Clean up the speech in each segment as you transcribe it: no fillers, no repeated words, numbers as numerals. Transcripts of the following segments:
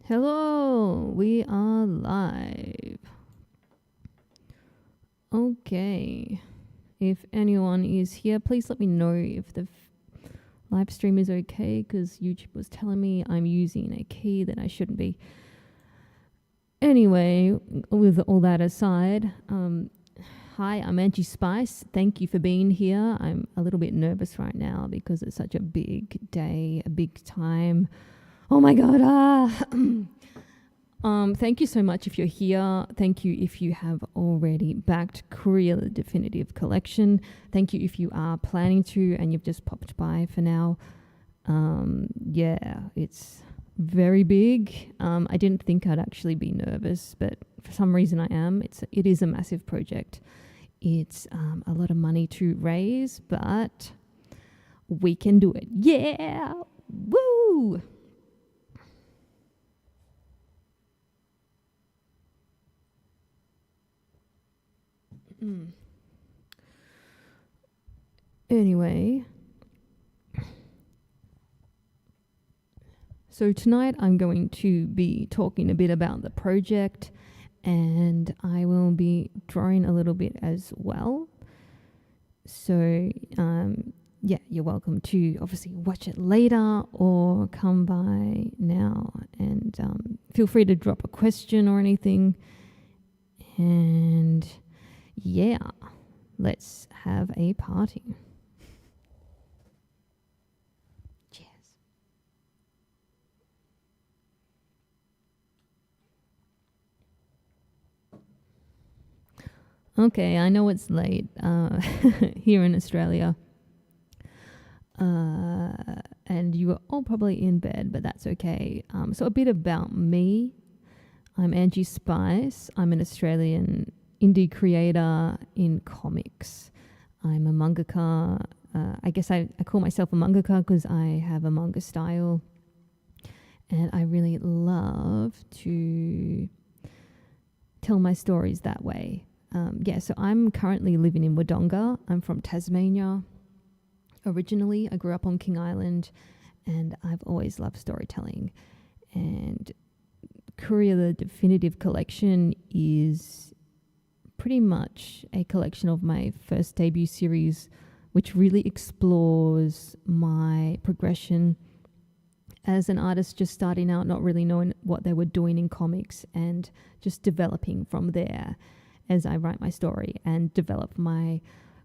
Hello, we are live. Okay. If anyone is here, please let me know if the live stream is okay, because YouTube was telling me I'm using a key that I shouldn't be. Anyway, with all that aside, hi, I'm Angie Spice. Thank you for being here. I'm a little bit nervous right now because it's such a big day, a big time. Oh my God, thank you so much if you're here. Thank you if you have already backed Courier, the Definitive Collection. Thank you if you are planning to and you've just popped by for now. Yeah, it's very big. I didn't think I'd actually be nervous, but for some reason I am. It is a massive project. It's a lot of money to raise, but we can do it. Yeah! Woo! Anyway, so tonight I'm going to be talking a bit about the project, and I will be drawing a little bit as well. So yeah, you're welcome to obviously watch it later or come by now, and feel free to drop a question or anything. And yeah, let's have a party. Cheers. Okay, I know it's late here in Australia. And you are all probably in bed, but that's okay. So a bit about me. I'm Angie Spice. I'm an Australian indie creator in comics. I'm a mangaka. I guess I call myself a mangaka because I have a manga style. And I really love to tell my stories that way. Yeah, so I'm currently living in Wodonga. I'm from Tasmania. Originally, I grew up on King Island, and I've always loved storytelling. And Courier, the Definitive Collection, is pretty much a collection of my first debut series, which really explores my progression as an artist just starting out, not really knowing what they were doing in comics, and just developing from there as I write my story and develop my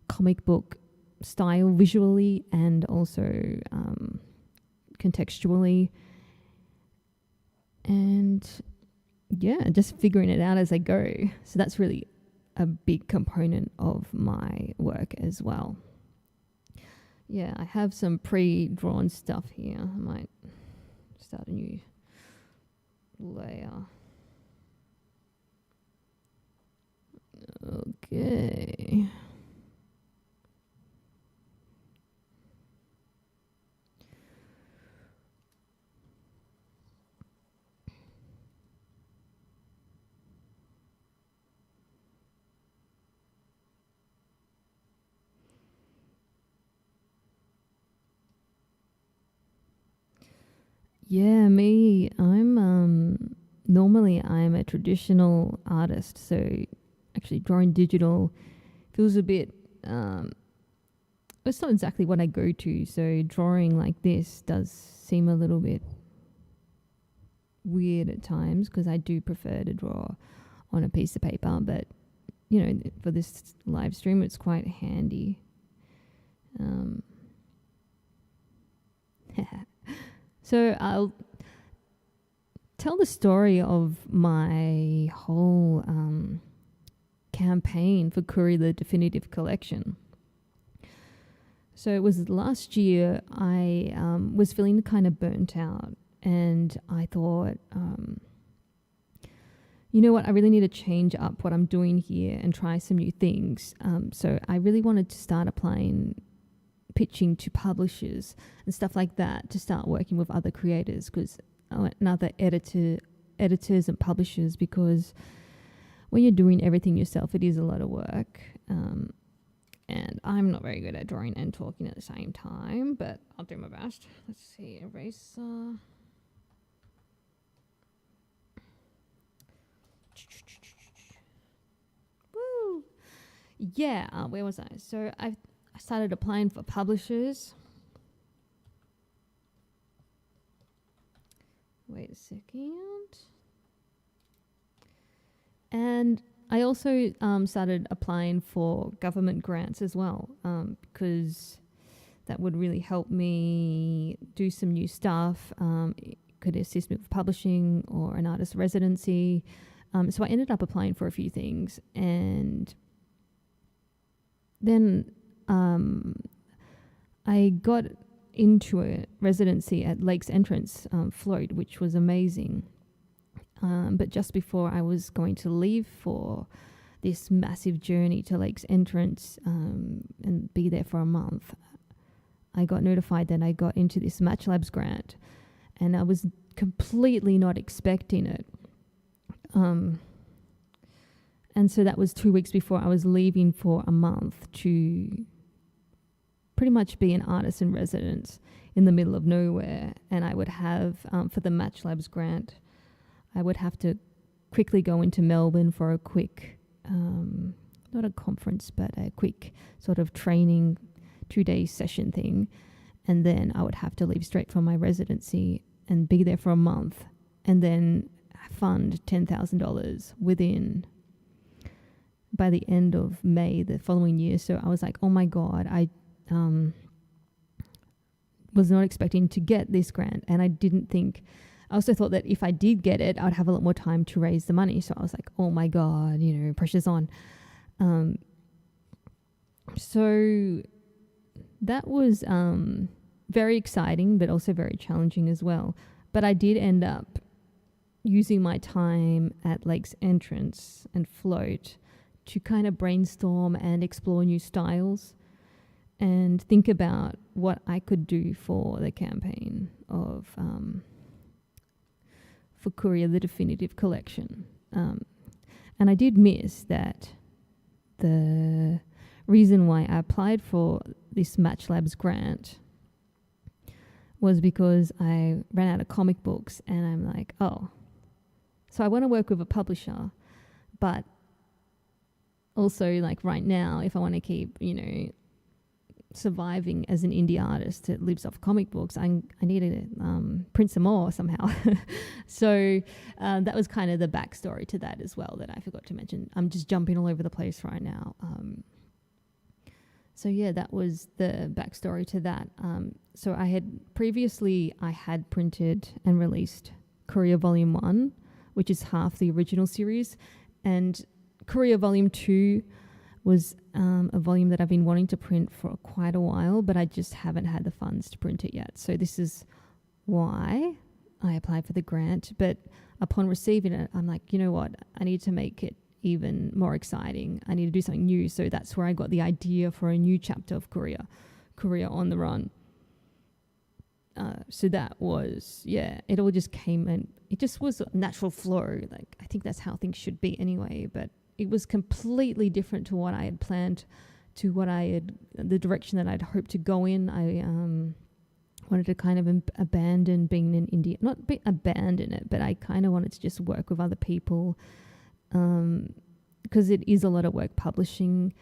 comic book style visually and also contextually. And yeah, just figuring it out as I go. So that's really a big component of my work as well. Yeah, I have some pre-drawn stuff here. I might start a new layer. Okay. Yeah, me. Normally I'm a traditional artist, so actually drawing digital feels a bit it's not exactly what I go to, so drawing like this does seem a little bit weird at times because I do prefer to draw on a piece of paper, but you know, for this live stream it's quite handy. So I'll tell the story of my whole campaign for Courier, the Definitive Collection. So it was last year. I was feeling kind of burnt out, and I thought, you know what, I really need to change up what I'm doing here and try some new things. So I really wanted to start pitching to publishers and stuff like that, to start working with other creators and other editors and publishers, because when you're doing everything yourself, it is a lot of work. And I'm not very good at drawing and talking at the same time, but I'll do my best. Let's see, eraser. Yeah, where was I? So I started applying for publishers. Wait a second. And I also started applying for government grants as well, because that would really help me do some new stuff. It could assist me with publishing or an artist residency. So I ended up applying for a few things, and then I got into a residency at Lakes Entrance Float, which was amazing. But just before I was going to leave for this massive journey to Lakes Entrance and be there for a month, I got notified that I got into this Match Labs grant, and I was completely not expecting it. And so that was 2 weeks before I was leaving for a month to pretty much be an artist in residence in the middle of nowhere. And I would have, for the Match Labs grant, I would have to quickly go into Melbourne for a quick, not a conference, but a quick sort of training 2-day session thing. And then I would have to leave straight from my residency and be there for a month, and then fund $10,000 by the end of May the following year. So I was like, oh my God, I was not expecting to get this grant. And I also thought that if I did get it, I'd have a lot more time to raise the money. So I was like, oh my God, pressure's on. So that was very exciting, but also very challenging as well. But I did end up using my time at Lakes Entrance and Float to kind of brainstorm and explore new styles and think about what I could do for the campaign of for Courier, the definitive collection. And I did miss that the reason why I applied for this Match Labs grant was because I ran out of comic books, and I'm like, oh, so I want to work with a publisher, but also like right now, if I want to keep, surviving as an indie artist that lives off comic books, I need to print some more somehow. So that was kind of the backstory to that as well that I forgot to mention. I'm just jumping all over the place right now. So yeah, that was the backstory to that. So I had printed and released Courier Volume 1, which is half the original series, and Courier Volume 2 was a volume that I've been wanting to print for quite a while, but I just haven't had the funds to print it yet. So this is why I applied for the grant. But upon receiving it, I'm like, you know what? I need to make it even more exciting. I need to do something new. So that's where I got the idea for a new chapter of Courier on the Run. So that was, it all just came, and it just was a natural flow. Like, I think that's how things should be anyway, but it was completely different to what I had planned, to the direction that I'd hoped to go in. I wanted to kind of abandon being an indie, abandon it, but I kind of wanted to just work with other people, because it is a lot of work publishing.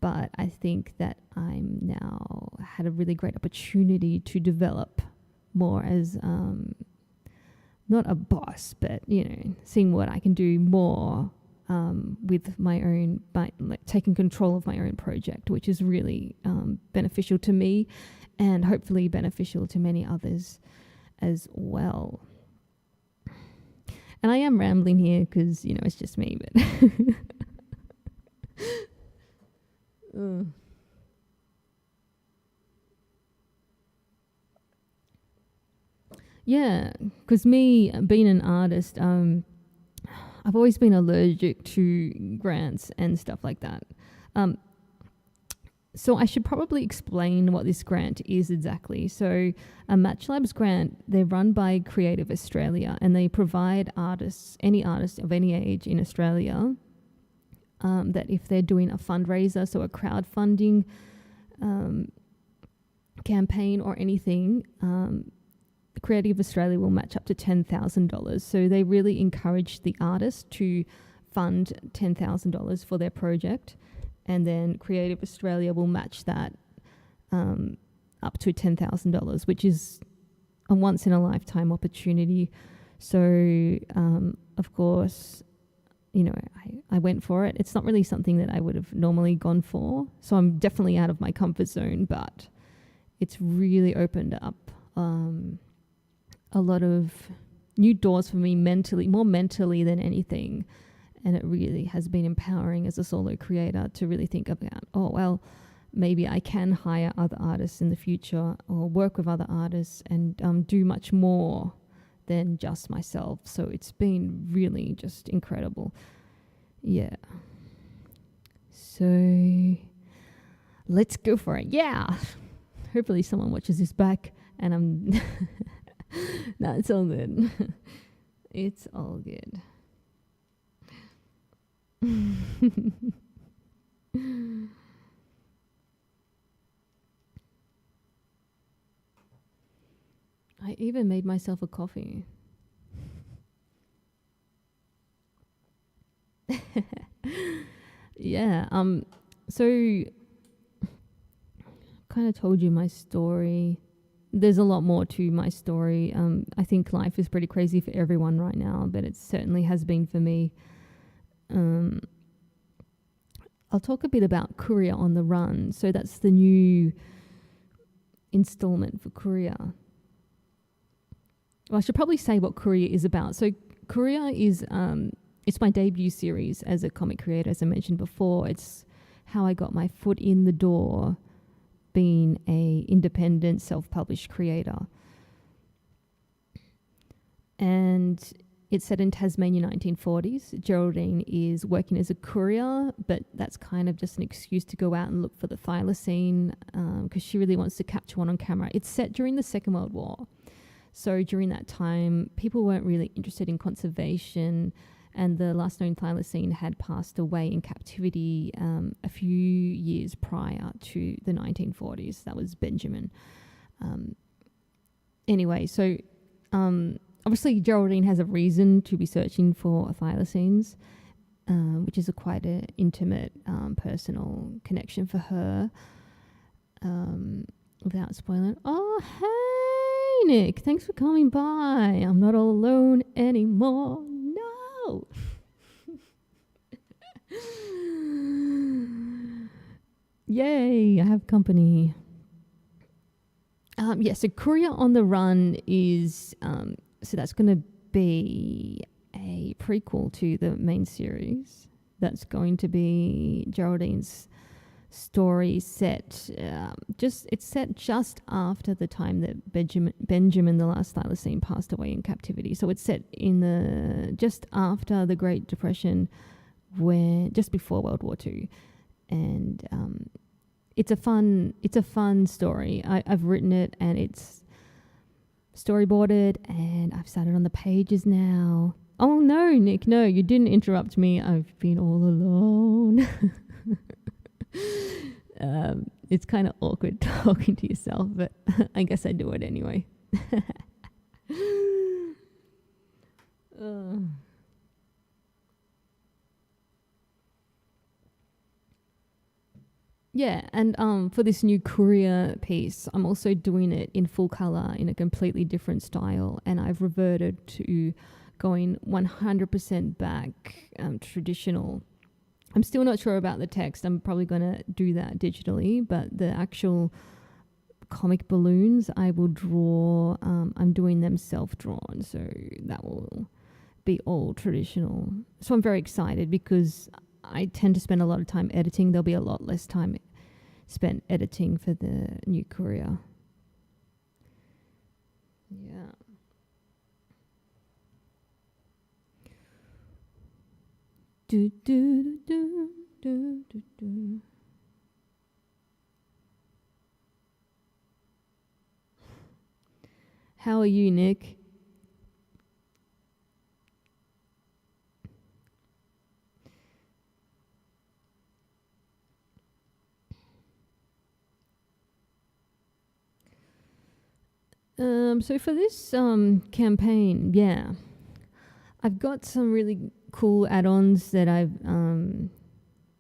But I think that I'm now had a really great opportunity to develop more as not a boss, but seeing what I can do more with my own, like taking control of my own project, which is really beneficial to me and hopefully beneficial to many others as well. And I am rambling here because it's just me, but yeah, because me being an artist, I've always been allergic to grants and stuff like that. So I should probably explain what this grant is exactly. So a Match Labs grant, they're run by Creative Australia, and they provide any artist of any age in Australia, that if they're doing a fundraiser, so a crowdfunding campaign or anything, Creative Australia will match up to $10,000. So they really encourage the artist to fund $10,000 for their project. and then Creative Australia will match that up to $10,000, which is a once in a lifetime opportunity. So, of course, you know, I went for it. It's not really something that I would have normally gone for. So I'm definitely out of my comfort zone, but it's really opened up a lot of new doors for me mentally, more mentally than anything. And it really has been empowering as a solo creator to really think about, oh, well, maybe I can hire other artists in the future or work with other artists and do much more than just myself. So it's been really just incredible. Yeah. So let's go for it. Yeah. Hopefully someone watches this back and I'm... No, it's all good. It's all good. I even made myself a coffee. Yeah. So kind of told you my story. There's a lot more to my story. I think life is pretty crazy for everyone right now, but it certainly has been for me. I'll talk a bit about Courier on the Run. So that's the new installment for Courier. Well, I should probably say what Courier is about. So Courier is it's my debut series as a comic creator, as I mentioned before. It's how I got my foot in the door being a independent self-published creator. And it's set in Tasmania 1940s. Geraldine is working as a courier, but that's kind of just an excuse to go out and look for the thylacine because she really wants to capture one on camera. It's set during the Second World War. So during that time, people weren't really interested in conservation, and the last known thylacine had passed away in captivity a few years prior to the 1940s. That was Benjamin. Anyway, so obviously Geraldine has a reason to be searching for thylacines, which is quite an intimate, personal connection for her. Without spoiling. Oh, hey, Nick. Thanks for coming by. I'm not all alone anymore. No. Yay, I have company. So Courier on the Run is, so that's going to be a prequel to the main series. That's going to be Geraldine's story set, it's set just after the time that Benjamin the last thylacine passed away in captivity. So it's set in just after the Great Depression, just before World War II. And it's a fun story. I've written it and it's storyboarded and I've started on the pages now. Oh no, Nick, no, you didn't interrupt me. I've been all alone. It's kind of awkward talking to yourself, but I guess I do it anyway. Yeah, and for this new Courier piece, I'm also doing it in full color in a completely different style, and I've reverted to going 100% back traditional. I'm still not sure about the text. I'm probably going to do that digitally, but the actual comic balloons I will draw. I'm doing them self-drawn, so that will be all traditional. So I'm very excited because I tend to spend a lot of time editing. There'll be a lot less time spent editing for the new Courier. Yeah. Do, do, do, do, do, do. How are you, Nick? So for this campaign, yeah, I've got some really cool add-ons that I've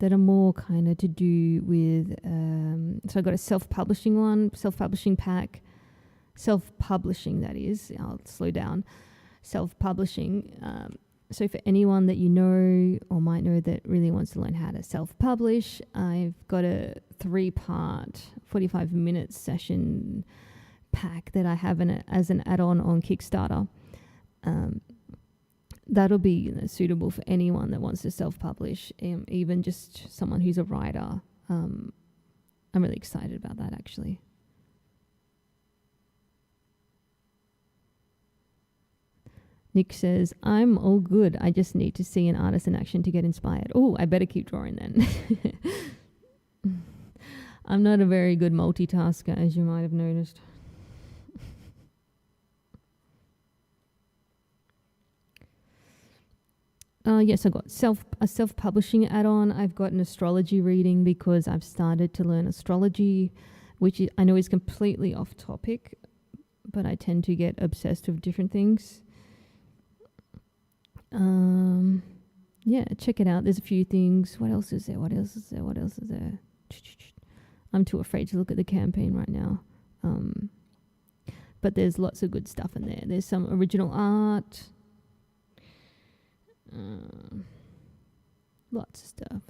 that are more kind of to do with, so I got a self-publishing one, self-publishing pack, self-publishing that is, I'll slow down, self-publishing. So for anyone that you know or might know that really wants to learn how to self-publish, I've got a 3-part, 45-minute session pack that I have as an add-on on Kickstarter. That'll be suitable for anyone that wants to self-publish, even just someone who's a writer. I'm really excited about that, actually. Nick says, I'm all good. I just need to see an artist in action to get inspired. Oh, I better keep drawing then. I'm not a very good multitasker, as you might have noticed. Yes, I've got a self-publishing add-on. I've got an astrology reading because I've started to learn astrology, which I know is completely off topic, but I tend to get obsessed with different things. Yeah, check it out. There's a few things. What else is there? I'm too afraid to look at the campaign right now. But there's lots of good stuff in there. There's some original art. Lots of stuff.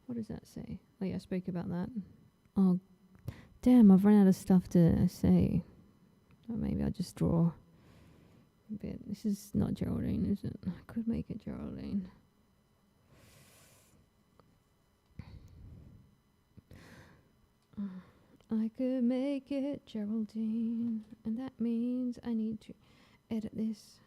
What does that say? Oh yeah, I spoke about that. Oh, damn, I've run out of stuff to say. Or maybe I'll just draw a bit. This is not Geraldine, is it? I could make it Geraldine. I could make it Geraldine, and that means I need to edit this.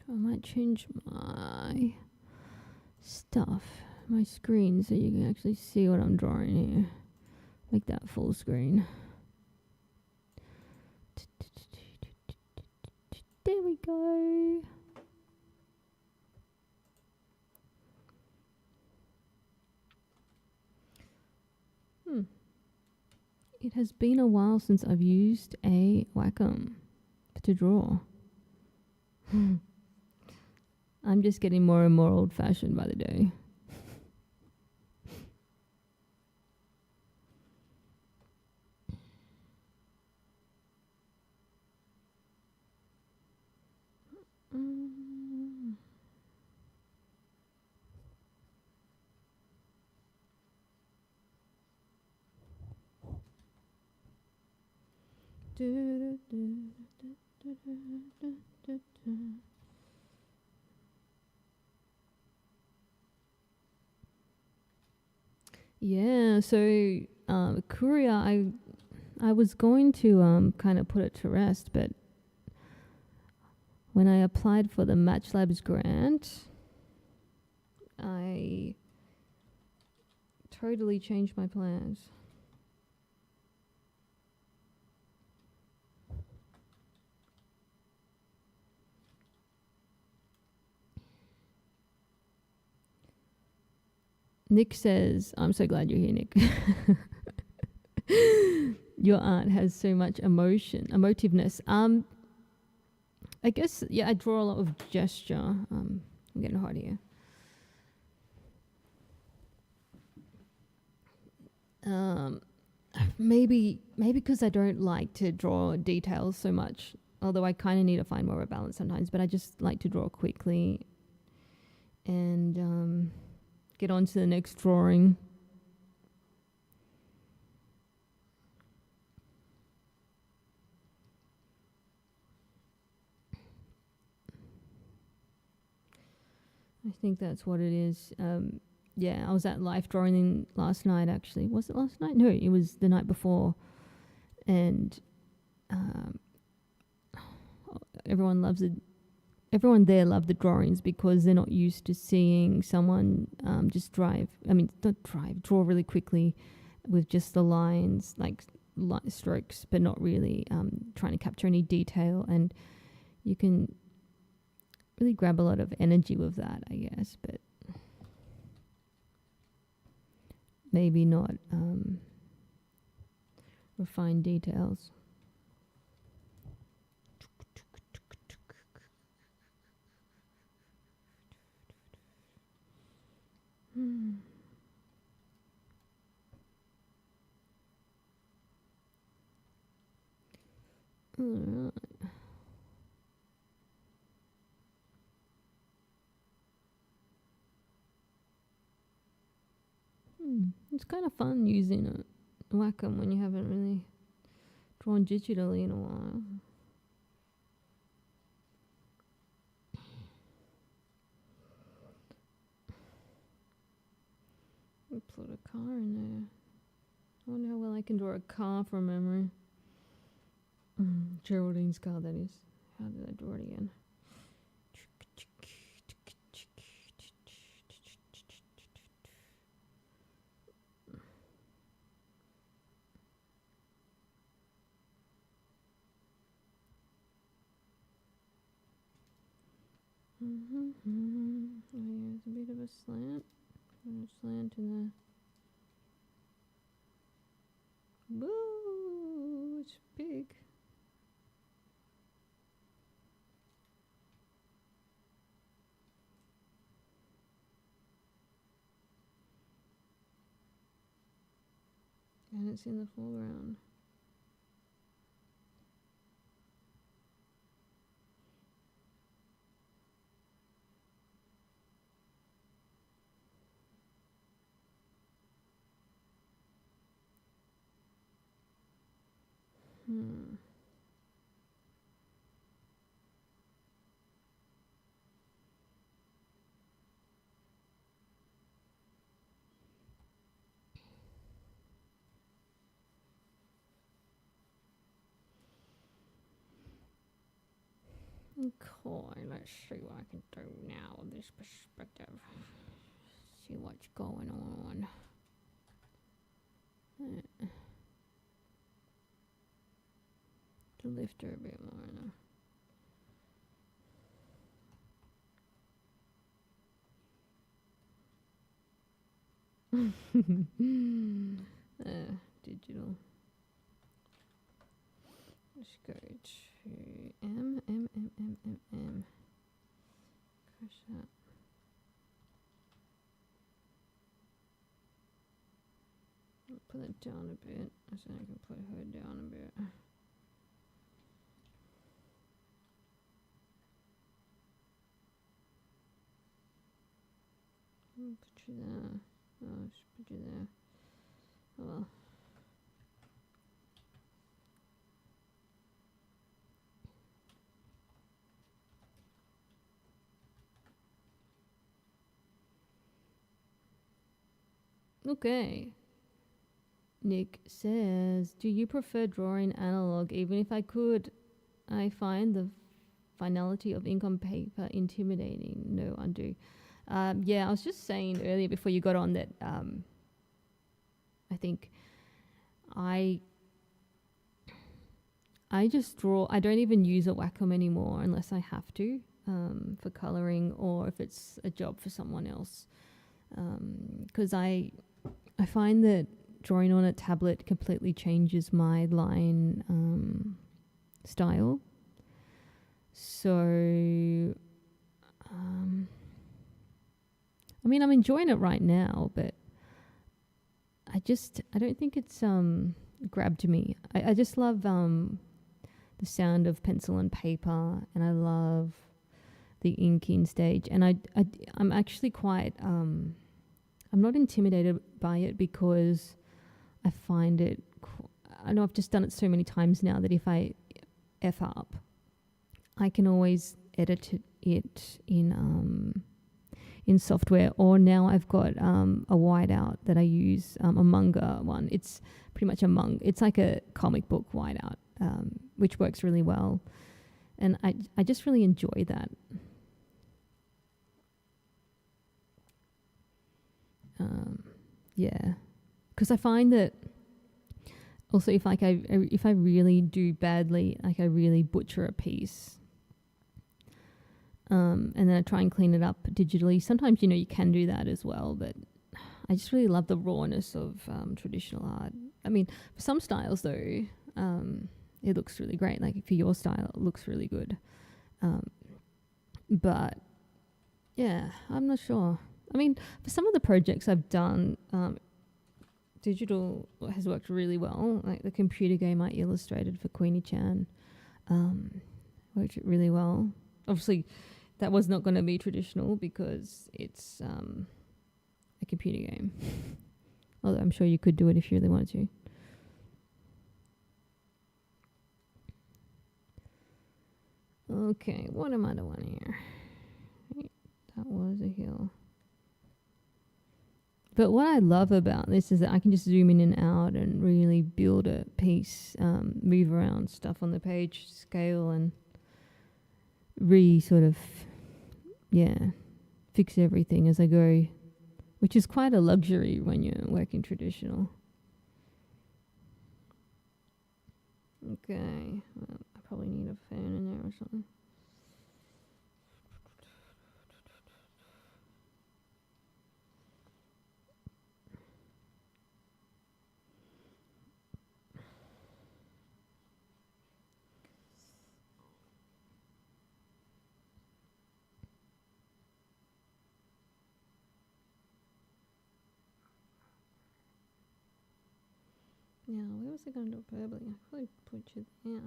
I might change my stuff, my screen, so you can actually see what I'm drawing here. Make that full screen. There we go. It has been a while since I've used a Wacom to draw. I'm just getting more and more old-fashioned by the day. Yeah, so Courier, I was going to kind of put it to rest, but when I applied for the Match Labs grant, I totally changed my plans. Nick says, I'm so glad you're here, Nick. Your art has so much emotiveness. I guess, yeah, I draw a lot of gesture. I'm getting hot here. Maybe because I don't like to draw details so much, although I kind of need to find more of a balance sometimes, but I just like to draw quickly and get on to the next drawing. I think that's what it is. Yeah, I was at life drawing last night, actually. Was it last night? No, it was the night before. And everyone loves it. Everyone there loved the drawings because they're not used to seeing someone just draw really quickly with just the lines, like light strokes, but not really trying to capture any detail. And you can really grab a lot of energy with that, I guess, but maybe not refined details. Alright. It's kind of fun using a Wacom when you haven't really drawn digitally in a while. Put a car in there. I wonder how well I can draw a car from memory. Geraldine's car, that is. How did I draw it again? Oh yeah, it's a bit of a slant. A slant in the... Woo! It's big. And it's in the foreground. Okay, let's see what I can do now with this perspective. See what's going on. To lift her a bit more now. Digital. Let's go to M. Crush that. I'll put it down a bit. So I can put her down a bit. I'll put you there. Oh, I should put you there. Oh well. Okay. Nick says, do you prefer drawing analog? Even if I could, I find the finality of ink on paper intimidating. No, undo. Yeah, I was just saying earlier before you got on that I think I just draw. I don't even use a Wacom anymore unless I have to for coloring or if it's a job for someone else. Because I find that drawing on a tablet completely changes my line style. So, I mean, I'm enjoying it right now, but I don't think it's grabbed me. I just love the sound of pencil and paper, and I love the inking stage, and I'm actually quite I'm not intimidated by it because I find it. I know I've just done it so many times now that if I f up, I can always edit it in software, or now I've got a whiteout that I use, a manga one. It's pretty much it's like a comic book whiteout, which works really well, and I just really enjoy that. Yeah, because I find that also if I really do badly, like I really butcher a piece, and then I try and clean it up digitally. Sometimes, you can do that as well, but I just really love the rawness of traditional art. I mean, for some styles though, it looks really great. Like for your style, it looks really good. But yeah, I'm not sure. I mean, for some of the projects I've done, digital has worked really well. Like the computer game I illustrated for Queenie Chan worked really well. Obviously, that was not going to be traditional because it's a computer game. Although I'm sure you could do it if you really wanted to. Okay, what am I doing here? That was a hill. But what I love about this is that I can just zoom in and out and really build a piece, move around stuff on the page, scale, and fix everything as I go, which is quite a luxury when you're working traditional. Okay, well, I probably need a fan in there or something. Yeah, where was I going to do it verbally? I probably put you there.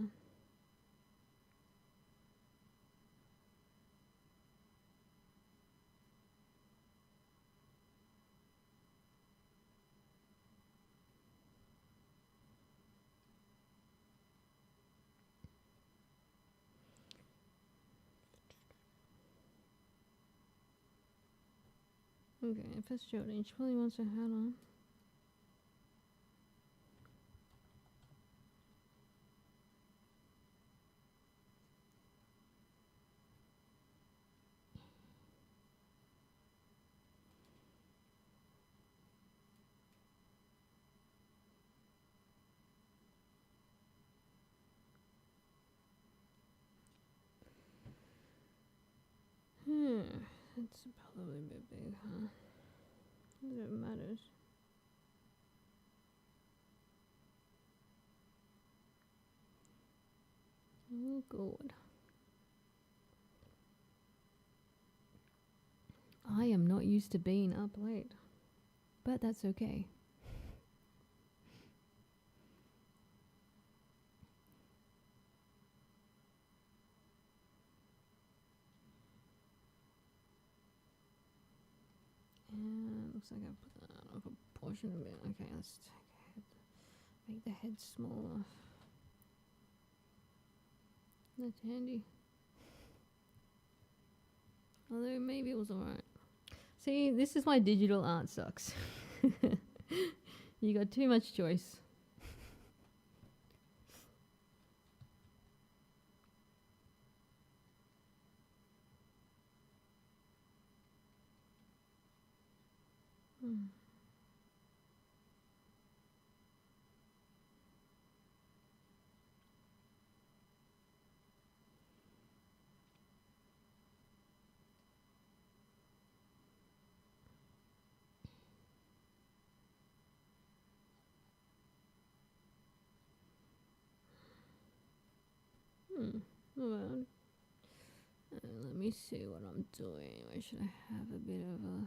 Okay, if it's Jordan, she probably wants her hat on. It's probably a bit big, huh? It matters. Oh, God. I am not used to being up late, but that's okay. And looks like I put that on a portion of it. Okay, let's make the head smaller. That's handy. Although maybe it was alright. See, this is why digital art sucks. You got too much choice. Well, let me see what I'm doing. Where should I have a bit of a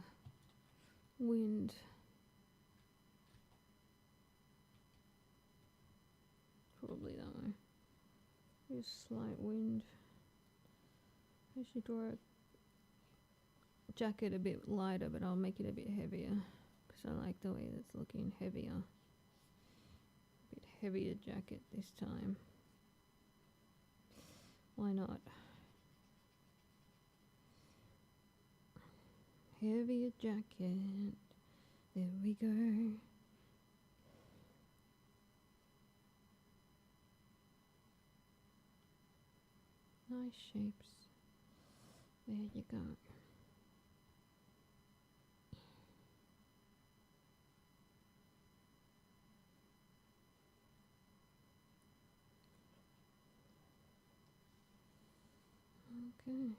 wind? Probably that way. Just slight wind. I should draw a jacket a bit lighter, but I'll make it a bit heavier because I like the way it's looking heavier. A bit heavier jacket this time. Why not? Heavier jacket. There we go. Nice shapes. There you go. Okay.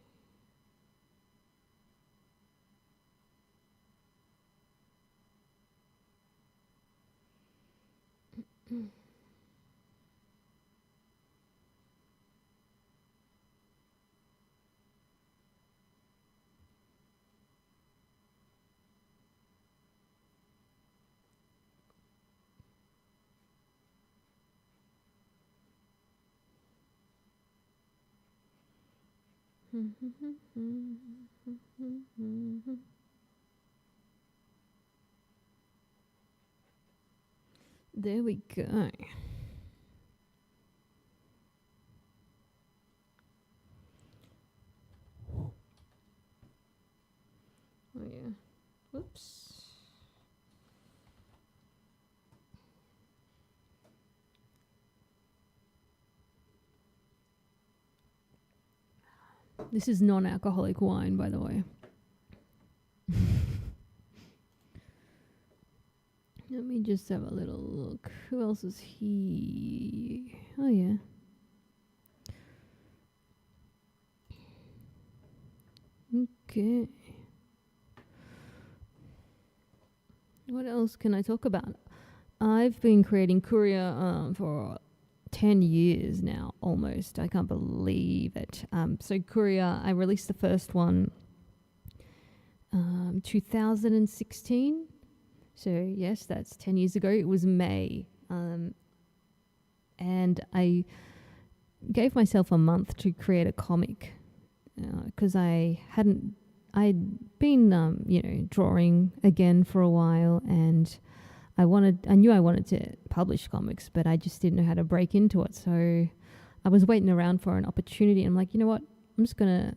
There we go. Oh yeah. Whoops. This is non-alcoholic wine, by the way. Let me just have a little look. Who else is here? Oh, yeah. Okay. What else can I talk about? I've been creating Courier for 10 years now, almost. I can't believe it. So Courier, I released the first one 2016. So yes, that's 10 years ago. It was May. And I gave myself a month to create a comic because I'd been, drawing again for a while, and I knew I wanted to publish comics, but I just didn't know how to break into it. So I was waiting around for an opportunity. And I'm like, you know what? I'm just going to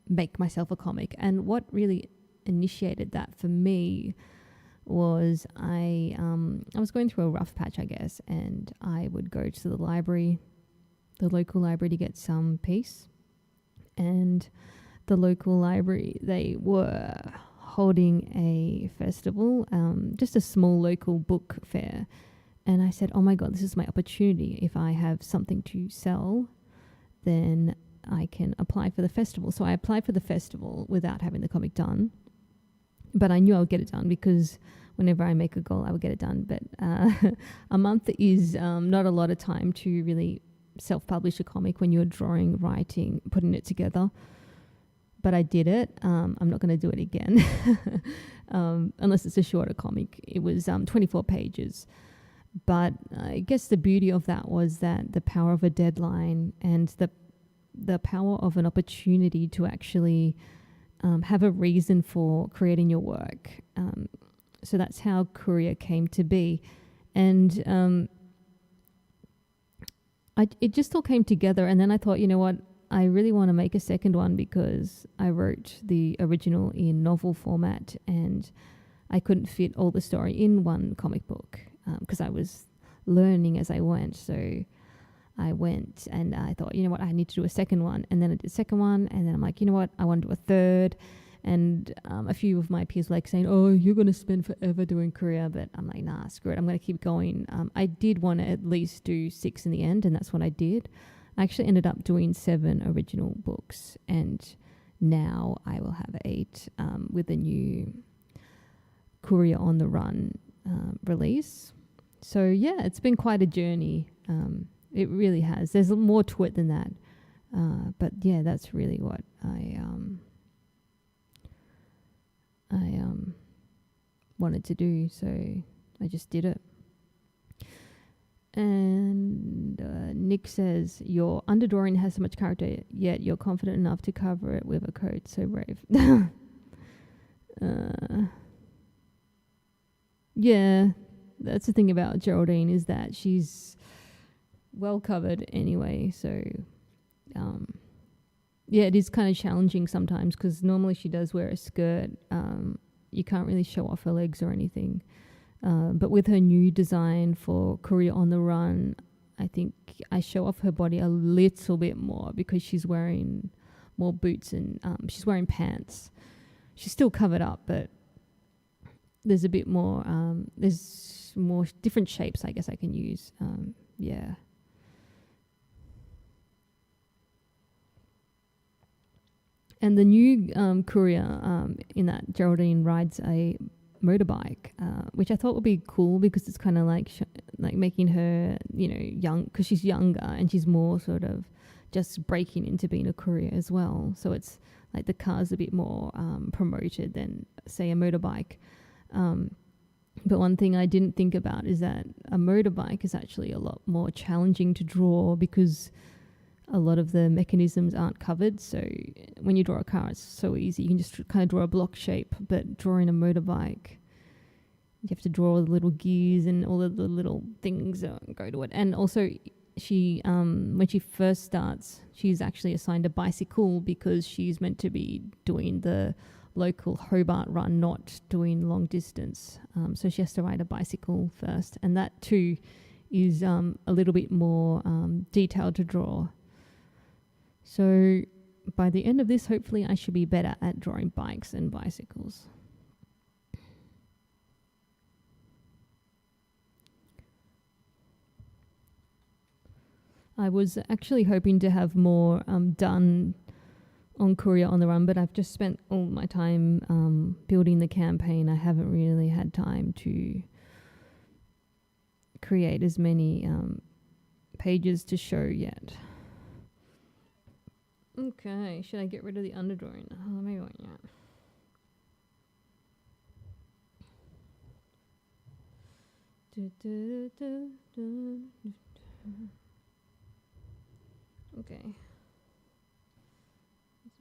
make myself a comic. And what really initiated that for me was I was going through a rough patch, I guess, and I would go to the library, the local library, to get some peace. And the local library, they were holding a festival, just a small local book fair. And I said, oh my God, this is my opportunity. If I have something to sell, then I can apply for the festival. So I applied for the festival without having the comic done. But I knew I would get it done because whenever I make a goal, I would get it done. But a month is not a lot of time to really self-publish a comic when you're drawing, writing, putting it together. But I did it. I'm not going to do it again unless it's a shorter comic. It was 24 pages. But I guess the beauty of that was that the power of a deadline and the power of an opportunity to actually have a reason for creating your work. So that's how Courier came to be. And it just all came together. And then I thought, you know what? I really want to make a second one because I wrote the original in novel format and I couldn't fit all the story in one comic book because I was learning as I went. So I went and I thought, you know what, I need to do a second one. And then I did a second one. And then I'm like, you know what, I want to do a third. And a few of my peers like saying, oh, you're going to spend forever doing Courier. But I'm like, nah, screw it. I'm going to keep going. I did want to at least do 6 in the end. And that's what I did. I actually ended up doing 7 original books. And now I will have 8 with the new Courier on the Run release. So, yeah, it's been quite a journey. It really has. There's more to it than that. But, yeah, that's really what I wanted to do, so I just did it. And Nick says, your underdrawing has so much character, yet you're confident enough to cover it with a coat. So brave. Uh, yeah, that's the thing about Geraldine, is that she's well covered anyway. So, yeah, it is kind of challenging sometimes because normally she does wear a skirt. You can't really show off her legs or anything. But with her new design for Courier on the Run, I think I show off her body a little bit more because she's wearing more boots and she's wearing pants. She's still covered up, but there's a bit more, there's more different shapes I guess I can use. Yeah. And the new Courier in that Geraldine rides a motorbike, which I thought would be cool because it's kind of like like making her, you know, young, because she's younger and she's more sort of just breaking into being a courier as well. So it's like the car's a bit more promoted than, say, a motorbike. But one thing I didn't think about is that a motorbike is actually a lot more challenging to draw because a lot of the mechanisms aren't covered. So when you draw a car, it's so easy. You can just kind of draw a block shape, but drawing a motorbike, you have to draw all the little gears and all of the little things that go to it. And also, she, when she first starts, she's actually assigned a bicycle because she's meant to be doing the local Hobart run, not doing long distance. So she has to ride a bicycle first. And that too is a little bit more detailed to draw. So by the end of this, hopefully I should be better at drawing bikes and bicycles. I was actually hoping to have more done on Courier on the Run, but I've just spent all my time building the campaign. I haven't really had time to create as many pages to show yet. Okay, should I get rid of the underdrawing? Oh, maybe not yet. Okay.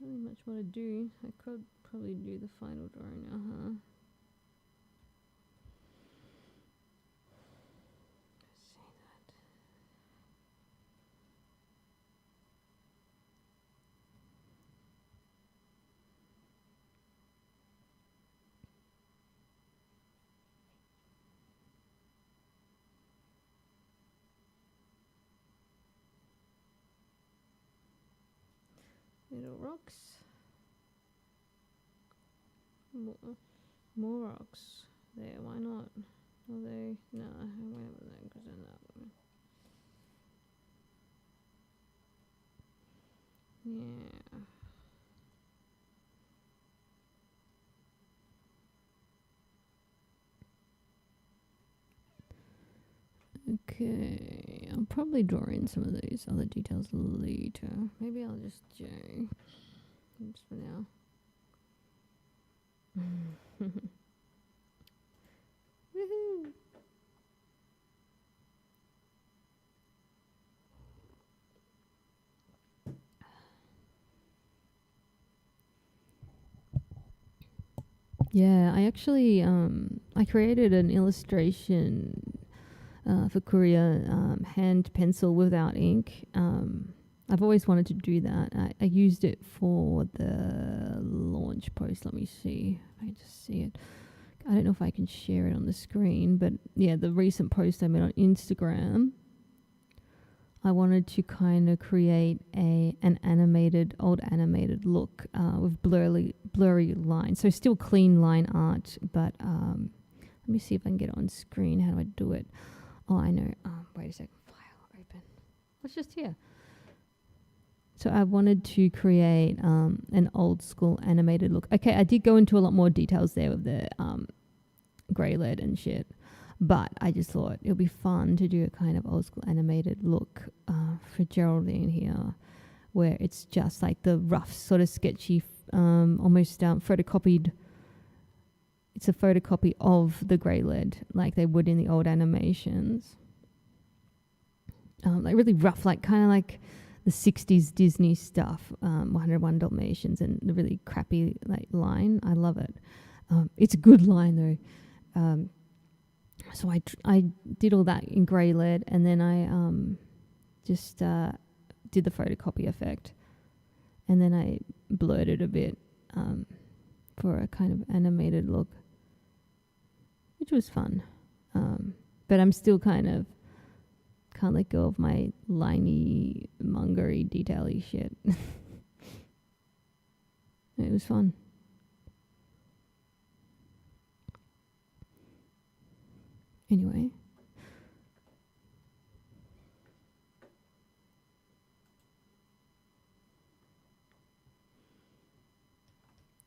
There's not really much more to do. I could probably do the final drawing now, Little rocks. More rocks. There, why not? Are they? No, I went with that because then that one. Yeah. Okay, I'll probably draw in some of those other details later. Maybe I'll just do just for now. Woohoo! Yeah, I actually I created an illustration for Courier, hand pencil without ink. I've always wanted to do that. I used it for the launch post. Let me see if I can just see it. I don't know if I can share it on the screen, but yeah, the recent post I made on Instagram, I wanted to kind of create an old animated look with blurry lines. So still clean line art, but let me see if I can get it on screen. How do I do it? Oh, I know. Wait a second. File open. What's just here? So I wanted to create an old school animated look. Okay, I did go into a lot more details there with the grey lead and shit. But I just thought it would be fun to do a kind of old school animated look for Geraldine here, where it's just like the rough, sort of sketchy, almost photocopied. It's a photocopy of the grey lead, like they would in the old animations. Like really rough, like kind of like the 60s Disney stuff, 101 Dalmatians and the really crappy like line. I love it. It's a good line though. So I did all that in grey lead, and then I just did the photocopy effect, and then I blurred it a bit for a kind of animated look, which was fun. But I'm still kind of can't let go of my liney, mongery, detaily shit. It was fun. Anyway.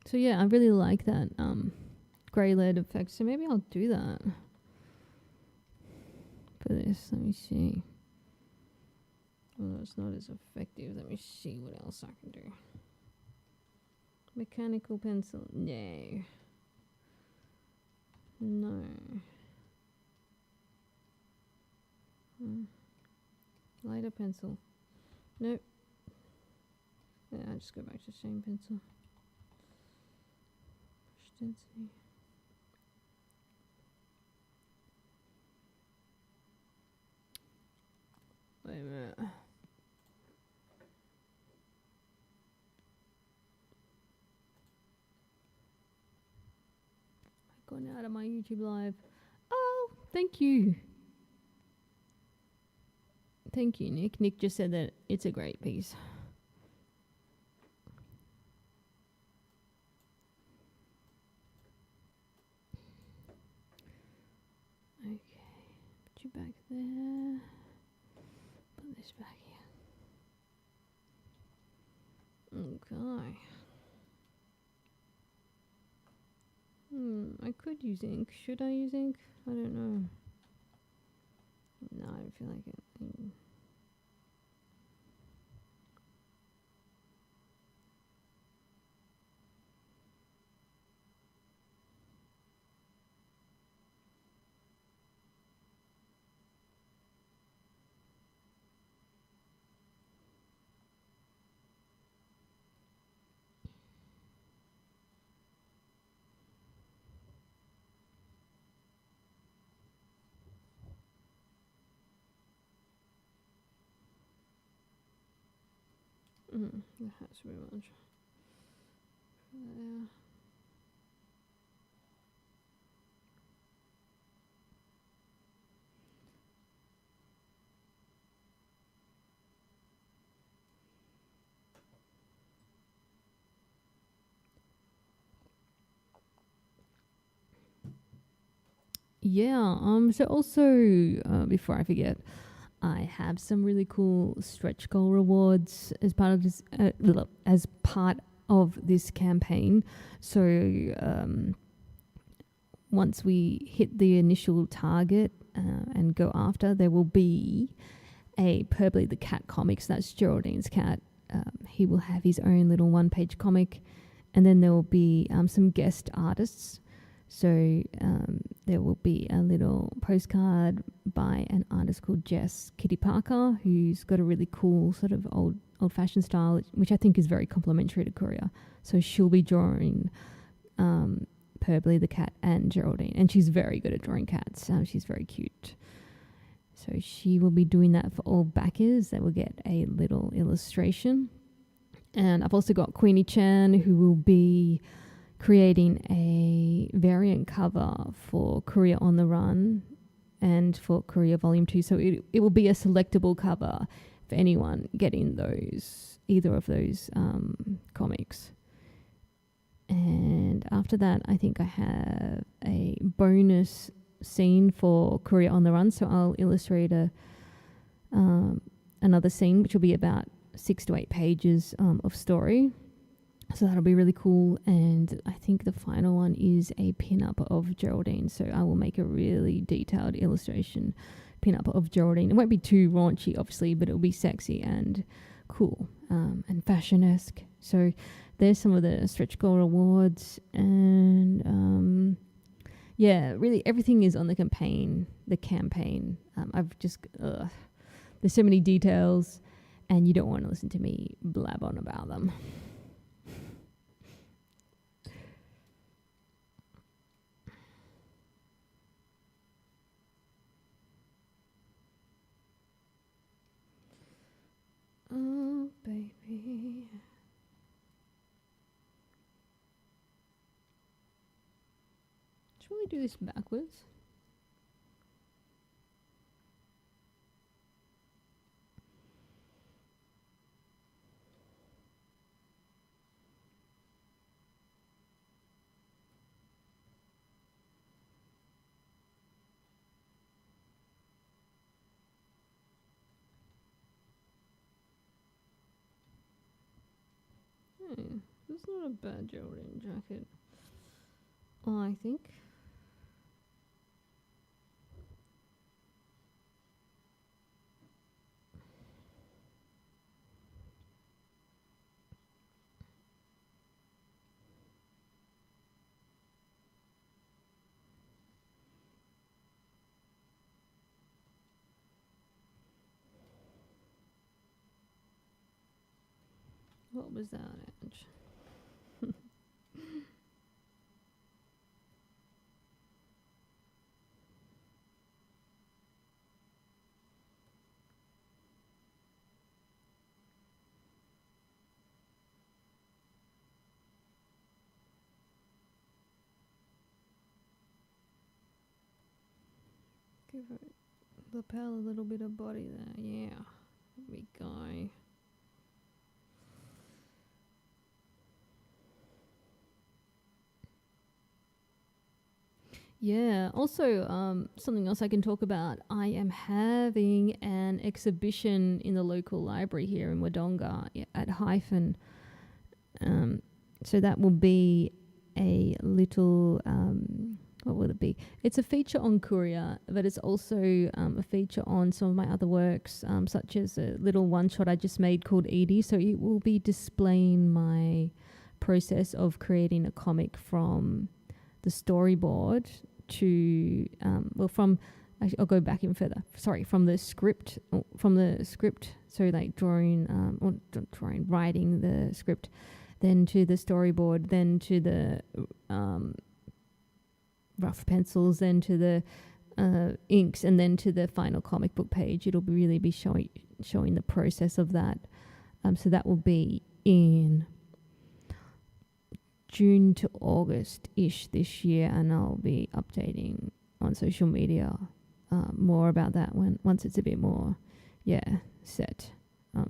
So yeah, I really like that grey lead effect. So maybe I'll do that for this. Let me see. Although it's not as effective. Let me see what else I can do. Mechanical pencil. No. No. Lighter pencil. Nope. Yeah, I'll just go back to the same pencil. Density. Wait a minute. I've gone out of my YouTube live. Oh, thank you. Thank you, Nick. Nick just said that it's a great piece. Okay, put you back there. Put this back here. Okay. I could use ink. Should I use ink? I don't know. No, I don't feel like it. That's very much. Yeah. So also, before I forget, I have some really cool stretch goal rewards as part of this campaign. So once we hit the initial target and go after, there will be a Purpley the Cat comics. That's Geraldine's cat. He will have his own little one-page comic, and then there will be some guest artists. So there will be a little postcard by an artist called Jess Kitty Parker, who's got a really cool sort of old-fashioned style, which I think is very complementary to Courier. So she'll be drawing Purpley the cat and Geraldine, and she's very good at drawing cats. She's very cute. So she will be doing that for all backers. They will get a little illustration. And I've also got Queenie Chan, who will be creating a variant cover for Courier on the Run and for Courier Volume 2. So it will be a selectable cover for anyone getting either of those comics. And after that, I think I have a bonus scene for Courier on the Run. So I'll illustrate another scene, which will be about 6 to 8 pages of story. So that'll be really cool. And I think the final one is a pin-up of Geraldine. So I will make a really detailed illustration pin-up of Geraldine. It won't be too raunchy, obviously, but it'll be sexy and cool and fashion-esque. So there's some of the stretch goal rewards. And yeah, really everything is on the campaign. I've just... there's so many details, and you don't want to listen to me blab on about them. we do this backwards? That's not a bad Jordan jacket. I think. What was that, Ange? Give it lapel a little bit of body there. Yeah. There we go. Yeah. Also, something else I can talk about. I am having an exhibition in the local library here in Wodonga at Hyphen. So that will be a little. What will it be? It's a feature on Courier, but it's also a feature on some of my other works, such as a little one shot I just made called Edie. So it will be displaying my process of creating a comic from the storyboard to I'll go back in further. Sorry, from the script. So like writing the script, then to the storyboard, then to the rough pencils, then to the inks, and then to the final comic book page. It'll really be showing the process of that. So that will be in June to August-ish this year, and I'll be updating on social media more about that once it's a bit more set.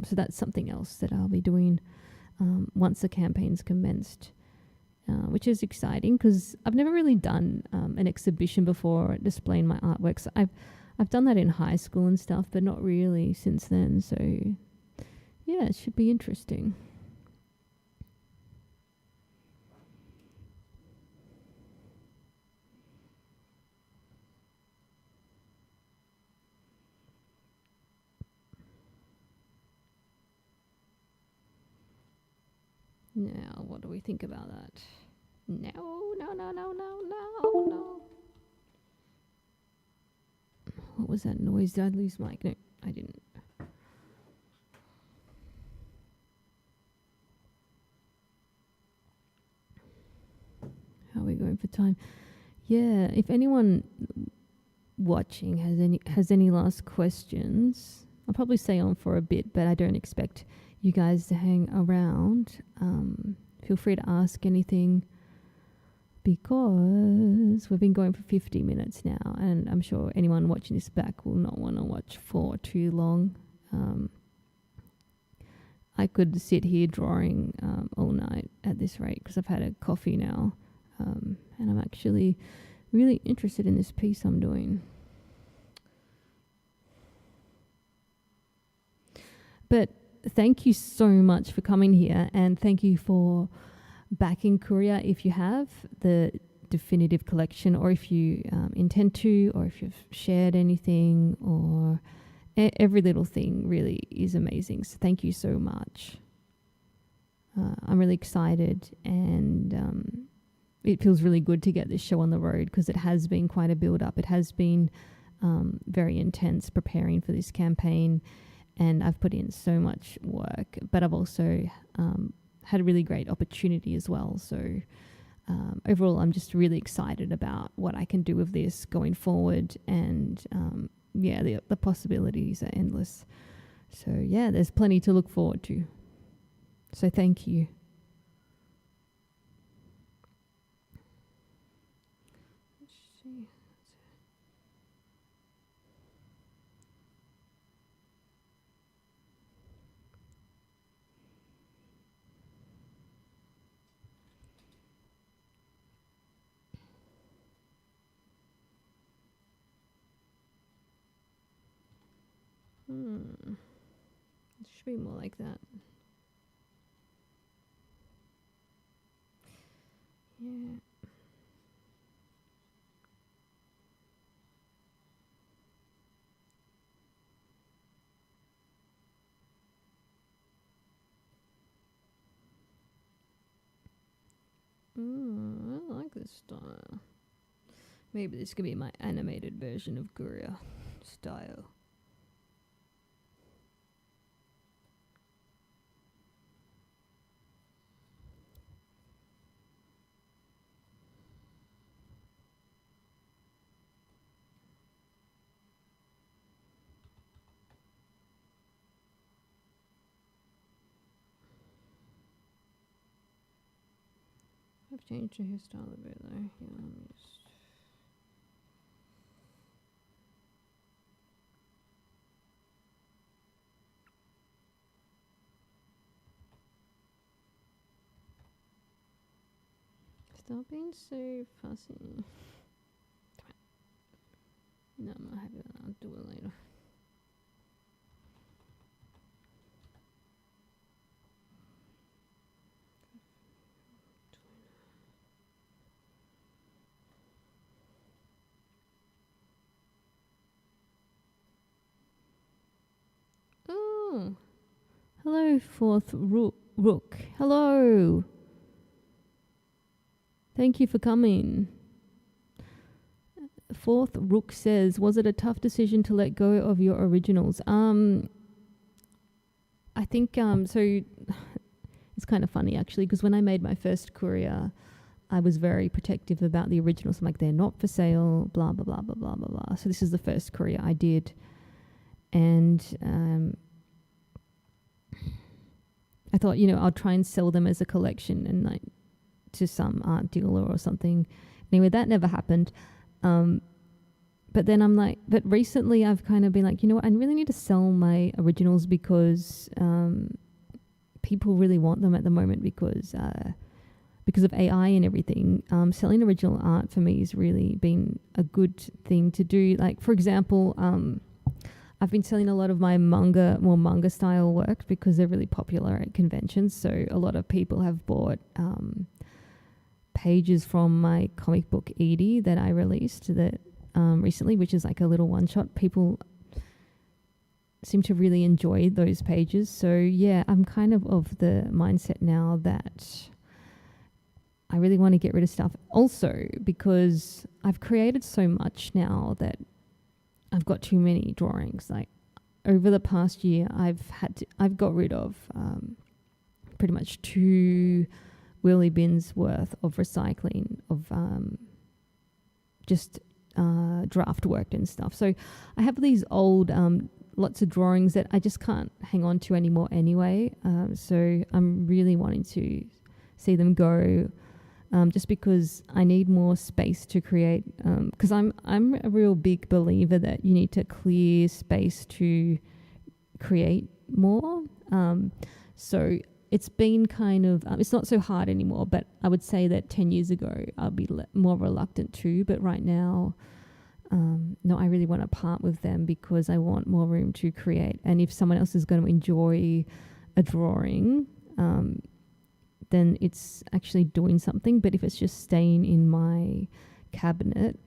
So that's something else that I'll be doing once the campaign's commenced, which is exciting because I've never really done an exhibition before displaying my artworks. I've done that in high school and stuff, but not really since then. So yeah, it should be interesting. Now, what do we think about that? No. What was that noise? Did I lose mic? No, I didn't. How are we going for time? Yeah, if anyone watching has any last questions, I'll probably stay on for a bit, but I don't expect you guys to hang around. Feel free to ask anything because we've been going for 50 minutes now, and I'm sure anyone watching this back will not want to watch for too long. I could sit here drawing all night at this rate because I've had a coffee now, and I'm actually really interested in this piece I'm doing. But thank you so much for coming here, and thank you for backing Courier if you have the definitive collection, or if you intend to, or if you've shared anything, or every little thing really is amazing. So thank you so much. I'm really excited, and it feels really good to get this show on the road because it has been quite a build up. It has been very intense preparing for this campaign, and I've put in so much work, but I've also had a really great opportunity as well. So overall, I'm just really excited about what I can do with this going forward. And the possibilities are endless. So yeah, there's plenty to look forward to. So thank you. It should be more like that. Yeah. I like this style. Maybe this could be my animated version of Courier style. I've changed the hairstyle a bit though. Yeah, let me just. Stop being so fussy. No, I'm not happy with that. I'll do it later. Oh, hello, fourth rook. Hello. Thank you for coming. Fourth rook says, was it a tough decision to let go of your originals? I think so. It's kind of funny actually, because when I made my first Courier, I was very protective about the originals. I'm like, they're not for sale, blah blah blah blah blah blah blah. So this is the first Courier I did, and I thought, I'll try and sell them as a collection and like to some art dealer or something. Anyway, that never happened. But then I'm like, but recently I've kind of been like, you know what, I really need to sell my originals because people really want them at the moment because of AI and everything. Selling original art for me has really been a good thing to do. Like, for example, I've been selling a lot of my more manga style work because they're really popular at conventions. So a lot of people have bought pages from my comic book Edie that I released that recently, which is like a little one shot. People seem to really enjoy those pages. So yeah, I'm kind of the mindset now that I really want to get rid of stuff. Also, because I've created so much now that I've got too many drawings. Like over the past year, I've got rid of pretty much 2 wheelie bins worth of recycling of just draft work and stuff. So I have these old lots of drawings that I just can't hang on to anymore anyway. So I'm really wanting to see them go, just because I need more space to create. Because I'm a real big believer that you need to clear space to create more. So it's been kind of, it's not so hard anymore, but I would say that 10 years ago, I'll be more reluctant to, but right now, no, I really want to part with them because I want more room to create. And if someone else is going to enjoy a drawing, then it's actually doing something. But if it's just staying in my cabinet,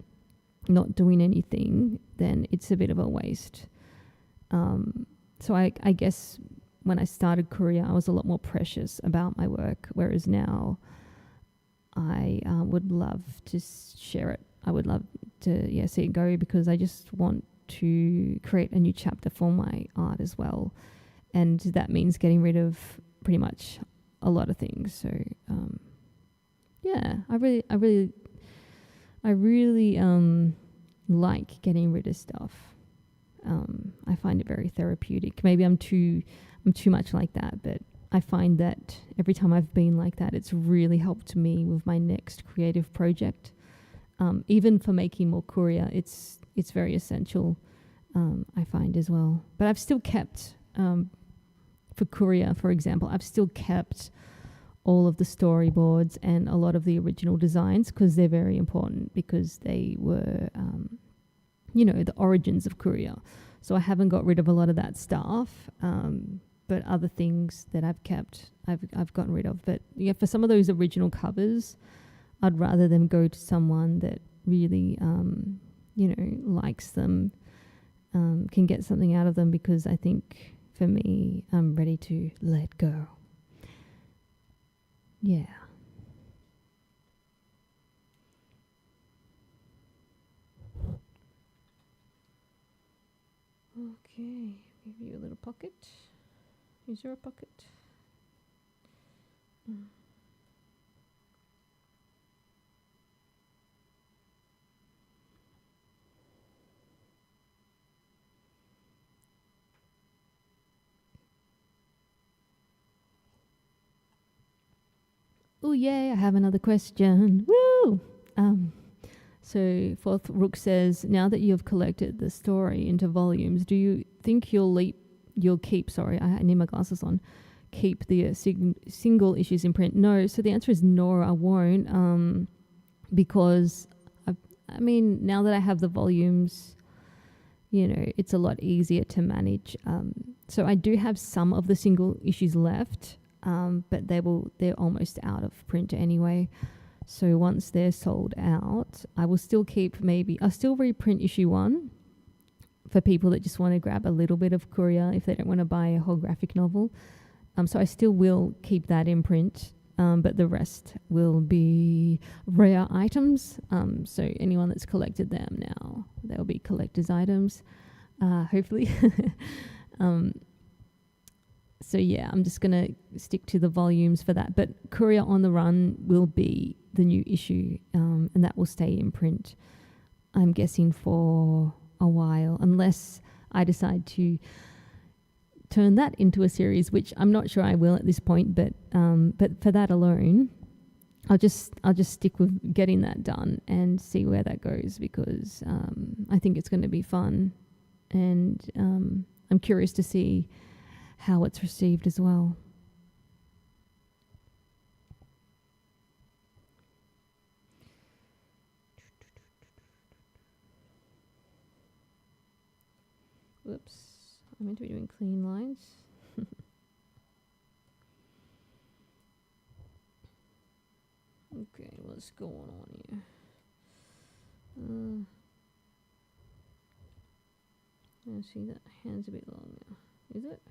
not doing anything, then it's a bit of a waste. So I guess when I started Courier, I was a lot more precious about my work, whereas now I would love to share it. I would love to see it go because I just want to create a new chapter for my art as well. And that means getting rid of pretty much a lot of things. So I really like getting rid of stuff. I find it very therapeutic. Maybe I'm too much like that, but I find that every time I've been like that, it's really helped me with my next creative project. Even for making more Courier, it's very essential, I find as well. But I've still kept, for Courier, for example, I've still kept all of the storyboards and a lot of the original designs because they're very important because they were, the origins of Courier. So I haven't got rid of a lot of that stuff. But other things that I've kept, I've gotten rid of. But yeah, for some of those original covers, I'd rather them go to someone that really, likes them, can get something out of them, because I think for me, I'm ready to let go. Yeah. Okay, give you a little pocket. Is there a pocket? Oh yay, I have another question. Woo! So Fourth Rook says, now that you have collected the story into volumes, do you think you'll keep, I need my glasses on, keep the single issues in print? No. So the answer is no, I won't, because now that I have the volumes, it's a lot easier to manage. So I do have some of the single issues left, but they're almost out of print anyway. So once they're sold out, I will still I'll still reprint issue 1 for people that just want to grab a little bit of Courier if they don't want to buy a whole graphic novel. So I still will keep that in print, but the rest will be rare items. So anyone that's collected them now, they'll be collector's items, hopefully. So yeah, I'm just going to stick to the volumes for that. But Courier on the Run will be the new issue, and that will stay in print, I'm guessing, for a while, unless I decide to turn that into a series, which I'm not sure I will at this point. But for that alone, I'll just stick with getting that done and see where that goes, because I think it's going to be fun, and I'm curious to see how it's received as well. Whoops, I meant to be doing clean lines. Okay, what's going on here? I see that hand's a bit long now. Is it?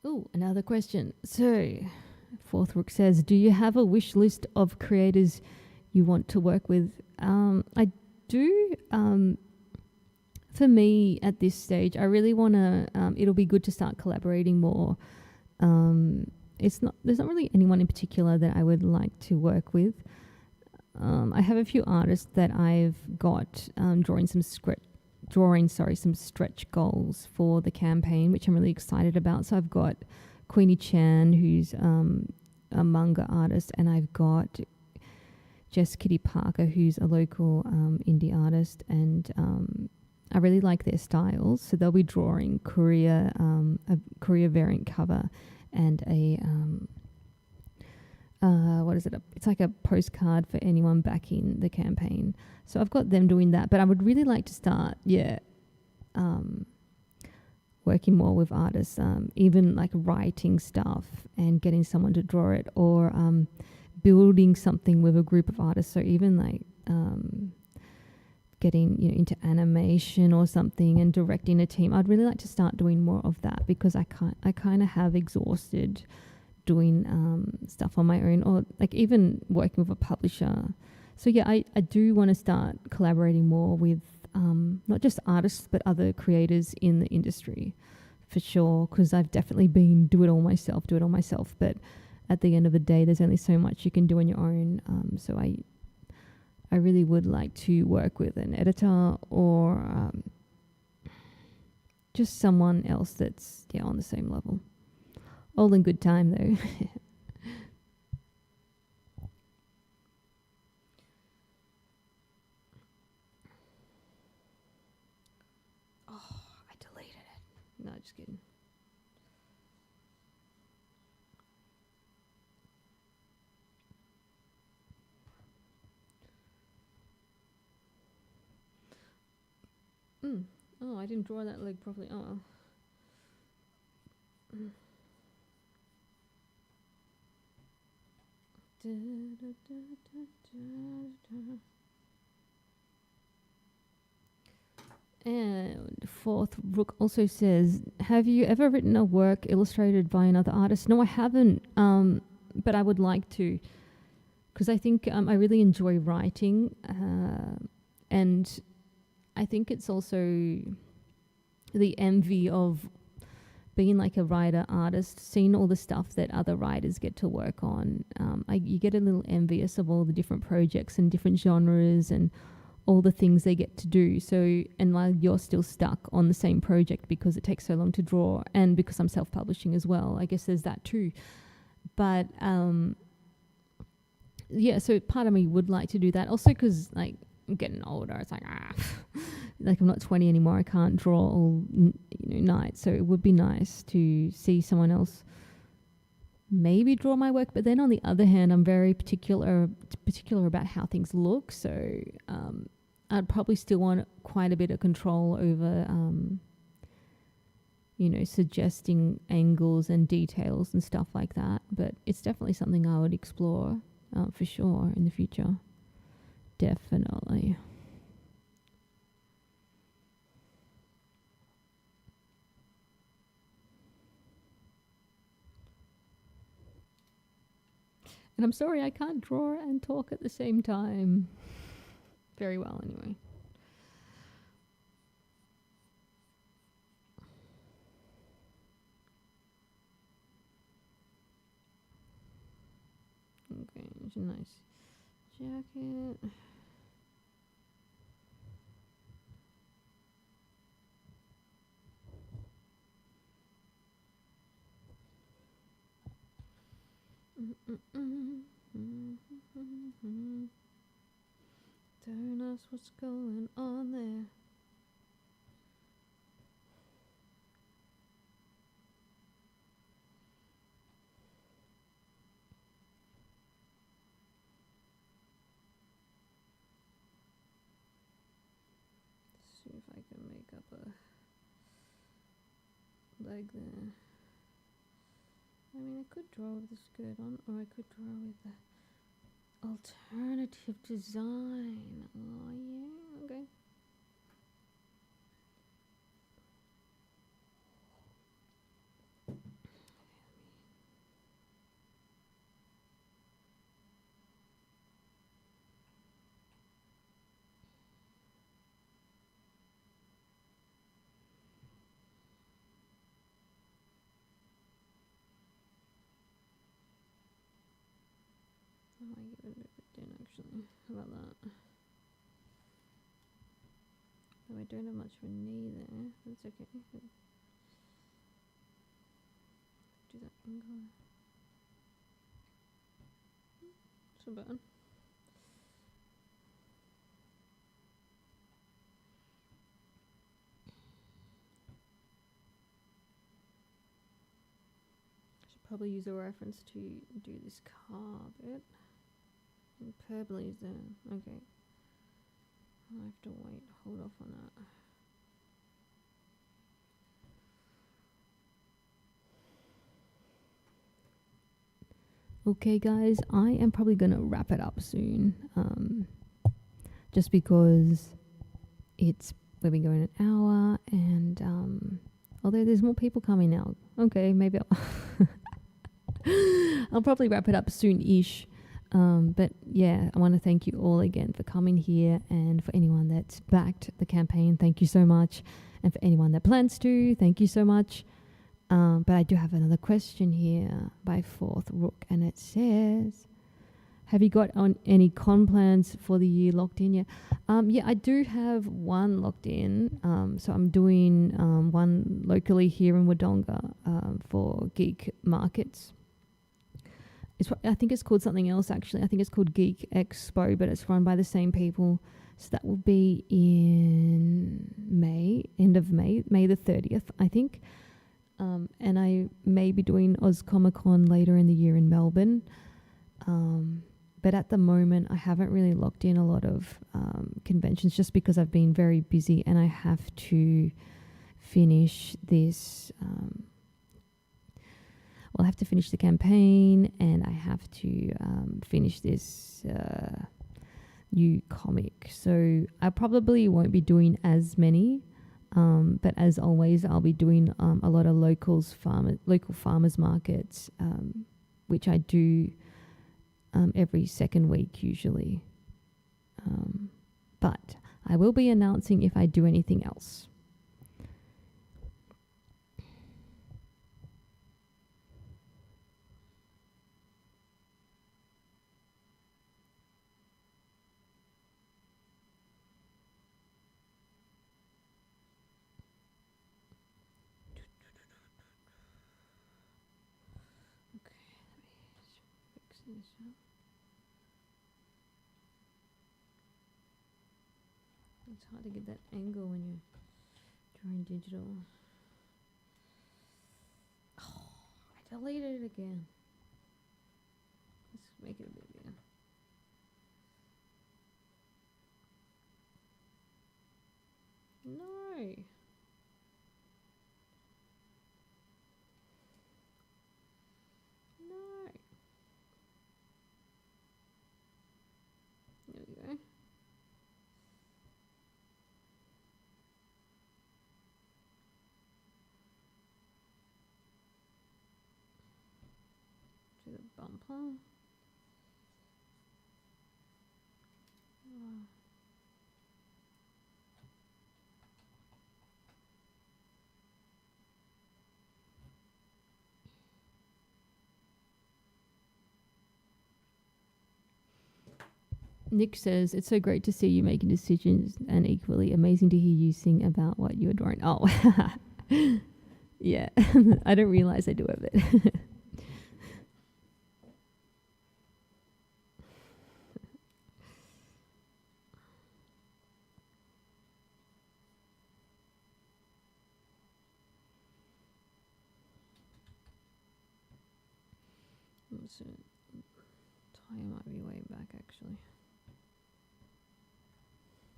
Oh, another question. So, Fourth Rook says, do you have a wish list of creators you want to work with? I do. For me, at this stage, I really want to, it'll be good to start collaborating more. There's not really anyone in particular that I would like to work with. I have a few artists that I've got drawing some stretch goals for the campaign, which I'm really excited about. So I've got Queenie Chan, who's a manga artist, and I've got Jess Kitty Parker, who's a local indie artist, and I really like their styles. So they'll be drawing Courier, a Courier variant cover, and a what is it? It's like a postcard for anyone backing the campaign. So I've got them doing that, but I would really like to start, working more with artists, even like writing stuff and getting someone to draw it, or building something with a group of artists. So even like getting into animation or something and directing a team. I'd really like to start doing more of that, because I kind of have exhausted doing stuff on my own, or like even working with a publisher. So yeah, I do want to start collaborating more with not just artists but other creators in the industry, for sure, because I've definitely been do it all myself, but at the end of the day, there's only so much you can do on your own. So I really would like to work with an editor, or just someone else that's on the same level. All in good time, though. Oh, I deleted it. No, just kidding. Oh, I didn't draw that leg properly. Oh well. And fourth Rook also says, have you ever written a work illustrated by another artist? No, I haven't, but I would like to, because I think I really enjoy writing, and I think it's also the envy of being like a writer artist, seeing all the stuff that other writers get to work on. You get a little envious of all the different projects and different genres and all the things they get to do. So, and like you're still stuck on the same project because it takes so long to draw, and because I'm self-publishing as well. I guess there's that too. But yeah, so part of me would like to do that. Also because like I'm getting older. It's like, like I'm not 20 anymore. I can't draw all night. So it would be nice to see someone else maybe draw my work. But then on the other hand, I'm very particular about how things look. So I'd probably still want quite a bit of control over, suggesting angles and details and stuff like that. But it's definitely something I would explore for sure in the future. Definitely. And I'm sorry I can't draw and talk at the same time. Very well, anyway. Okay, it's a nice jacket. Telling us what's going on there. See if I can make up a leg there. I mean, I could draw with the skirt on, or I could draw with the alternative design. Oh, yeah, okay. I might give it a bit thin, actually. How about that? Though I don't have much of a knee there. That's okay. Do that angle. So bad. I should probably use a reference to do this car bit. And purple is there. Okay. I have to hold off on that. Okay, guys, I am probably going to wrap it up soon. Just because we've been going an hour, and although there's more people coming now. Okay, maybe I'll probably wrap it up soon-ish. But yeah, I want to thank you all again for coming here, and for anyone that's backed the campaign, thank you so much. And for anyone that plans to, thank you so much. But I do have another question here by Fourth Rook, and it says, have you got on any con plans for the year locked in yet? Yeah, I do have one locked in. So I'm doing one locally here in Wodonga for Geek Markets. I think it's called something else, actually. I think it's called Geek Expo, but it's run by the same people. So that will be in May, end of May, May the 30th, I think. And I may be doing Oz Comic Con later in the year in Melbourne. But at the moment, I haven't really locked in a lot of conventions just because I've been very busy and I have to finish this. I have to finish the campaign and I have to finish this new comic. So I probably won't be doing as many. But as always, I'll be doing a lot of local farmers markets, which I do every second week usually. But I will be announcing if I do anything else. It's hard to get that angle when you're drawing digital. Oh, I deleted it again. Let's make it a bit bigger. No. No. There we go. Do the bumper. Oh. Nick says, it's so great to see you making decisions and equally amazing to hear you sing about what you're drawing. Oh, yeah. I don't realize I do a bit. So, tie might be way back actually.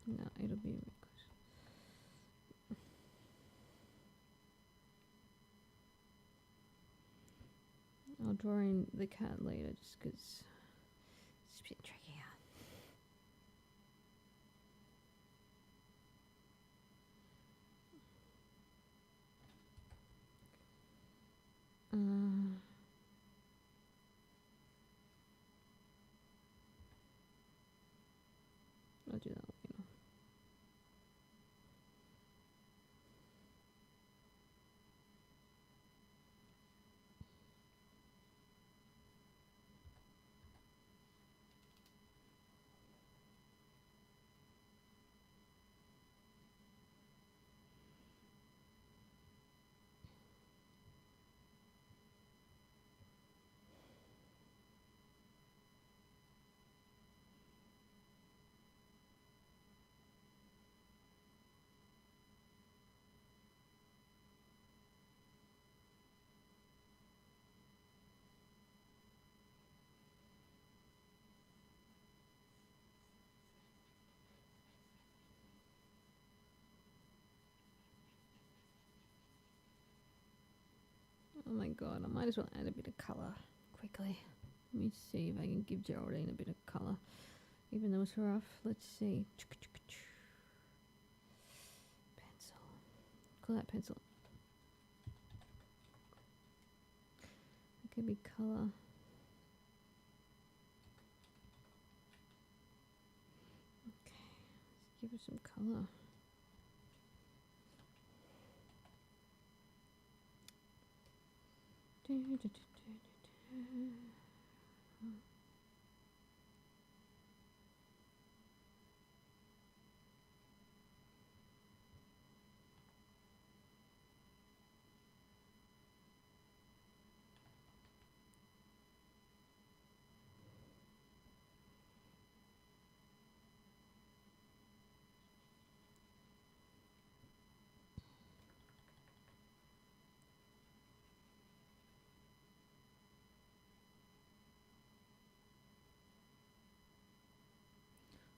No, it'll be I'll draw in the cat later just because it's a bit tricky. I'll do that later. Oh my god, I might as well add a bit of colour quickly. Let me see if I can give Geraldine a bit of colour. Even though it's rough, let's see. Pencil. Call that pencil. It could be colour. Okay, let's give her some colour.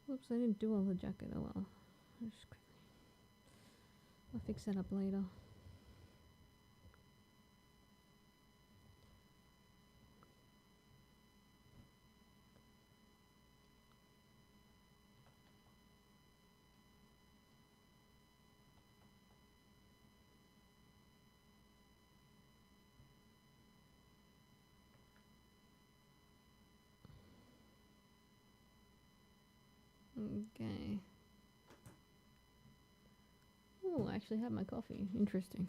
Oops, I didn't do all the jacket. Oh well. I'll fix that up later. Okay. Oh, I actually have my coffee. Interesting.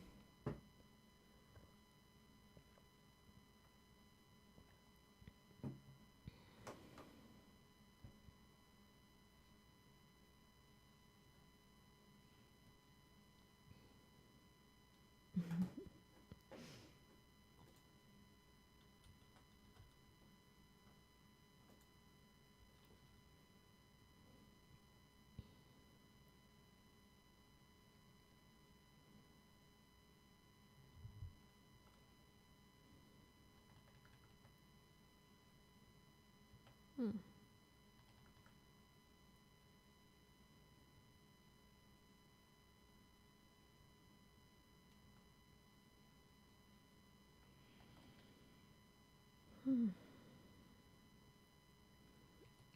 Hmm.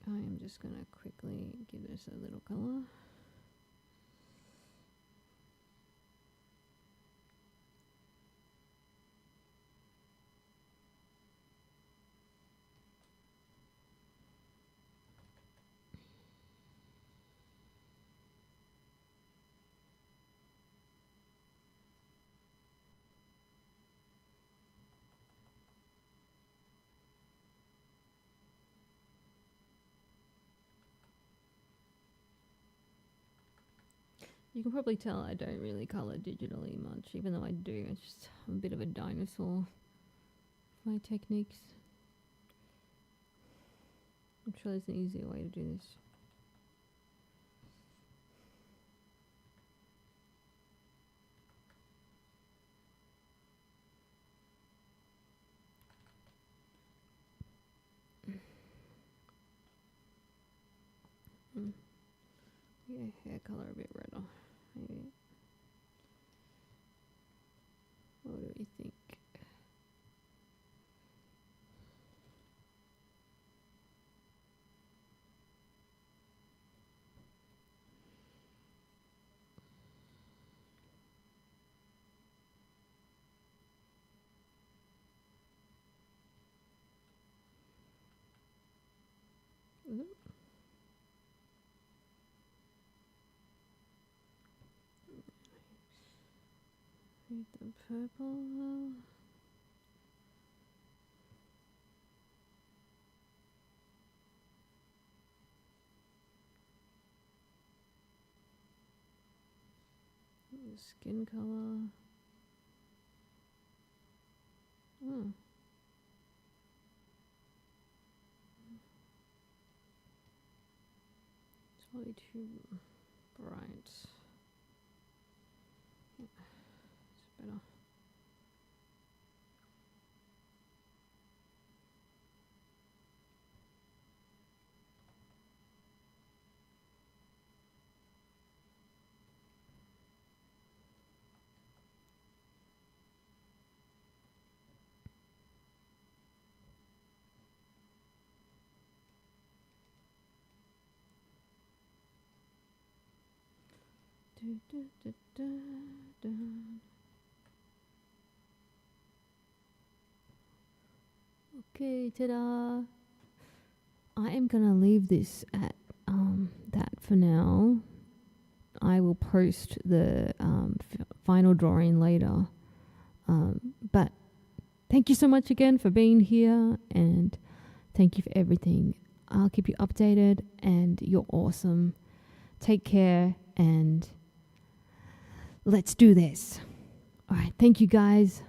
I am just going to quickly give this a little color. You can probably tell I don't really color digitally much, even though I do. It's just I'm a bit of a dinosaur. My techniques. I'm sure there's an easier way to do this. Yeah, hair color a bit redder. Maybe. What do we think? The purple. The skin color. Oh. It's probably too bright. Yeah, it's better. Okay, ta-da! I am gonna leave this at that for now. I will post the final drawing later. But thank you so much again for being here, and thank you for everything. I'll keep you updated, and you're awesome. Take care, and let's do this. All right, thank you guys.